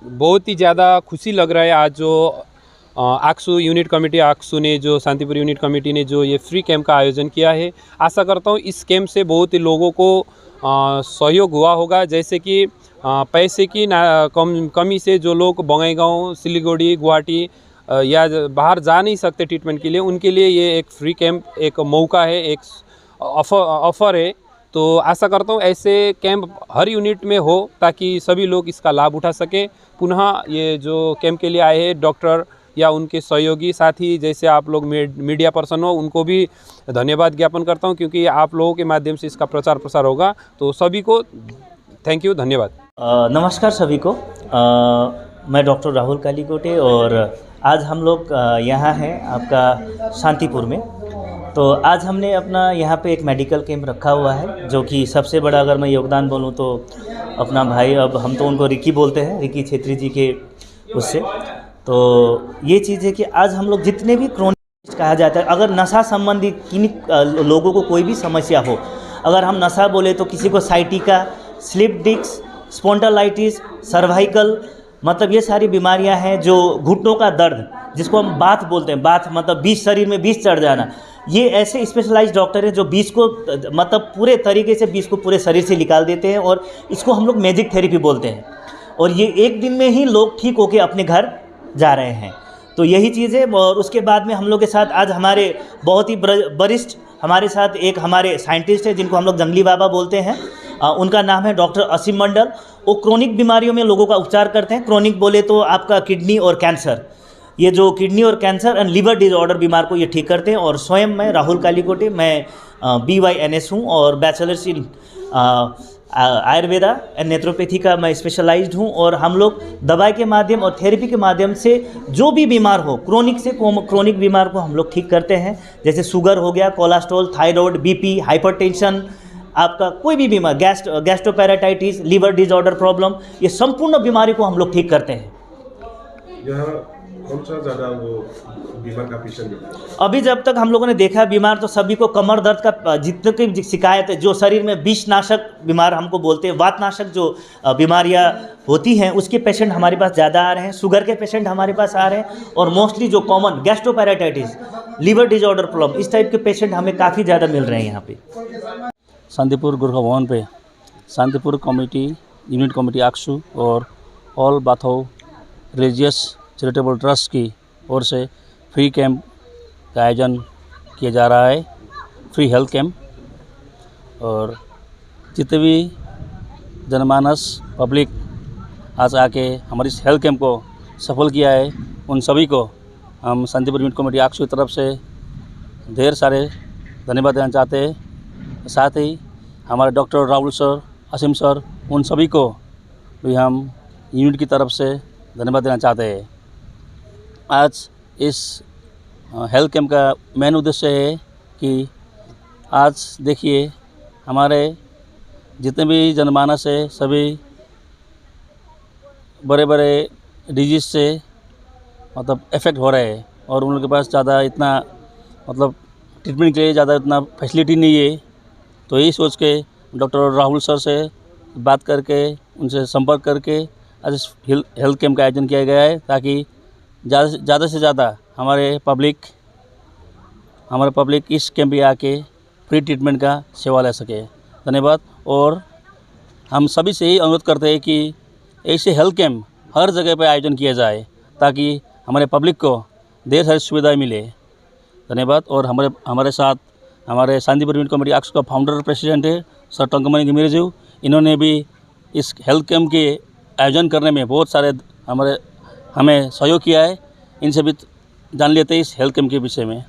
बहुत ही ज़्यादा खुशी लग रहा है आज जो आक्सू यूनिट कमेटी आक्सू ने जो शांतिपुर यूनिट कमेटी ने जो ये फ्री कैंप का आयोजन किया है। आशा करता हूँ इस कैंप से बहुत ही लोगों को सहयोग हुआ होगा। जैसे कि पैसे की कमी से जो लोग बंगाईगांव, सिलीगुड़ी, गुवाहाटी या बाहर जा नहीं सकते ट्रीटमेंट के लिए, उनके लिए ये एक फ्री कैंप एक मौका है, एक ऑफ़र है। तो आशा करता हूँ ऐसे कैंप हर यूनिट में हो ताकि सभी लोग इसका लाभ उठा सकें। पुनः ये जो कैंप के लिए आए हैं डॉक्टर या उनके सहयोगी साथी जैसे आप लोग मीडिया पर्सन हो, उनको भी धन्यवाद ज्ञापन करता हूं, क्योंकि आप लोगों के माध्यम से इसका प्रचार प्रसार होगा। तो सभी को थैंक यू, धन्यवाद। नमस्कार सभी को। मैं डॉक्टर राहुल कालीकोटे और आज हम लोग यहाँ हैं आपका शांतिपुर में। तो आज हमने अपना यहाँ पे एक मेडिकल कैंप रखा हुआ है, जो कि सबसे बड़ा अगर मैं योगदान बोलूँ तो अपना भाई, अब हम तो उनको रिकी बोलते हैं, रिकी छेत्री जी के उससे। तो ये चीज़ है कि आज हम लोग जितने भी क्रोनिक कहा जाता है, अगर नशा संबंधी किन लोगों को कोई भी समस्या हो, अगर हम नशा बोले तो किसी को sciatica, slip disc, spondylitis, cervical, मतलब ये सारी बीमारियां हैं जो घुटनों का दर्द, जिसको हम बात बोलते हैं, बात मतलब विष, शरीर में विष चढ़ जाना। ये ऐसे स्पेशलाइज्ड डॉक्टर हैं जो विष को मतलब पूरे तरीके से विष को पूरे शरीर से निकाल देते हैं, और इसको हम लोग मैजिक थेरेपी बोलते हैं। और ये एक दिन में ही लोग ठीक होके अपने घर जा रहे हैं। तो यही चीज़ है। और उसके बाद में हम लोग के साथ आज हमारे बहुत ही वरिष्ठ हमारे साथ एक हमारे साइंटिस्ट है, जिनको हम लोग जंगली बाबा बोलते हैं। उनका नाम है डॉक्टर असीम मंडल। वो क्रोनिक बीमारियों में लोगों का उपचार करते हैं। क्रोनिक बोले तो आपका किडनी और कैंसर, ये जो किडनी और कैंसर एंड लिवर डिसऑर्डर बीमार को ये ठीक करते हैं। और स्वयं मैं राहुल कालीकोटे, मैं BYNS हूँ और बैचलर्स इन आयुर्वेदा एंड नेत्रोपैथी का मैं स्पेशलाइज्ड हूँ। और हम लोग दवाई के माध्यम और थेरेपी के माध्यम से जो भी बीमार हो, क्रोनिक से क्रोनिक बीमार को हम लोग ठीक करते हैं। जैसे शुगर हो गया, कोलेस्ट्रॉल, थायराइड, BP, हाइपरटेंशन, आपका कोई भी बीमार, गैस्ट्रोपैराटाइटिस, लिवर डिसऑर्डर प्रॉब्लम, ये संपूर्ण बीमारी को हम लोग ठीक करते हैं। कौन सा ज़्यादा वो बीमार का पेशेंट है? अभी जब तक हम लोगों ने देखा बीमार, तो सभी को कमर दर्द का जितने की शिकायत है, जो शरीर में विषनाशक बीमार हमको बोलते हैं, वातनाशक जो बीमारियां होती हैं, उसके पेशेंट हमारे पास ज़्यादा आ रहे हैं। शुगर के पेशेंट हमारे पास आ रहे हैं। और मोस्टली जो कॉमन गैस्ट्रोपैराटाइटिस, लिवर डिसऑर्डर प्रॉब्लम, इस टाइप के पेशेंट हमें काफ़ी ज़्यादा मिल रहे हैं यहाँ पे। शांतिपुर गुरखा भवन पे Shantipur committee unit committee Aksu और all Bathou religious charitable trust की ओर से फ्री कैंप का आयोजन किया जा रहा है, फ्री हेल्थ कैंप। और जितने भी जनमानस पब्लिक आज आके हमारी इस हेल्थ कैंप को सफल किया है, उन सभी को हम शांतिपुर यूनिट कमेटी आक्सू की तरफ से ढेर सारे धन्यवाद देना चाहते हैं। साथ ही हमारे डॉक्टर राहुल सर, असीम सर, उन सभी को भी हम यूनिट की तरफ से धन्यवाद देना चाहते हैं। आज इस हेल्थ कैंप का मेन उद्देश्य है कि आज देखिए हमारे जितने भी जनमानस है, सभी बड़े बड़े डिजीज़ से मतलब इफ़ेक्ट हो रहे हैं, और उन लोगों के पास ज़्यादा इतना मतलब ट्रीटमेंट के लिए ज़्यादा इतना फैसिलिटी नहीं है। तो यही सोच के डॉक्टर राहुल सर से बात करके, उनसे संपर्क करके आज इस हेल्थ कैंप का आयोजन किया गया है, ताकि ज़्यादा से ज़्यादा हमारे पब्लिक इस कैंप में आके फ्री ट्रीटमेंट का सेवा ले सके। धन्यवाद। और हम सभी से ही अनुरोध करते हैं कि ऐसे हेल्थ कैंप हर जगह पर आयोजन किया जाए, ताकि हमारे पब्लिक को ढेर सारी सुविधाएँ मिले। धन्यवाद। और हमारे साथ हमारे शांतिपुर यूनिट कमेटी आक्सू का फाउंडर प्रेसिडेंट है सर टंकमणि घिमिरेजी। इन्होंने भी इस हेल्थ कैंप के आयोजन करने में बहुत सारे हमें सहयोग किया है। इनसे भी जान लेते हैं इस हेल्थ कैंप के विषय में।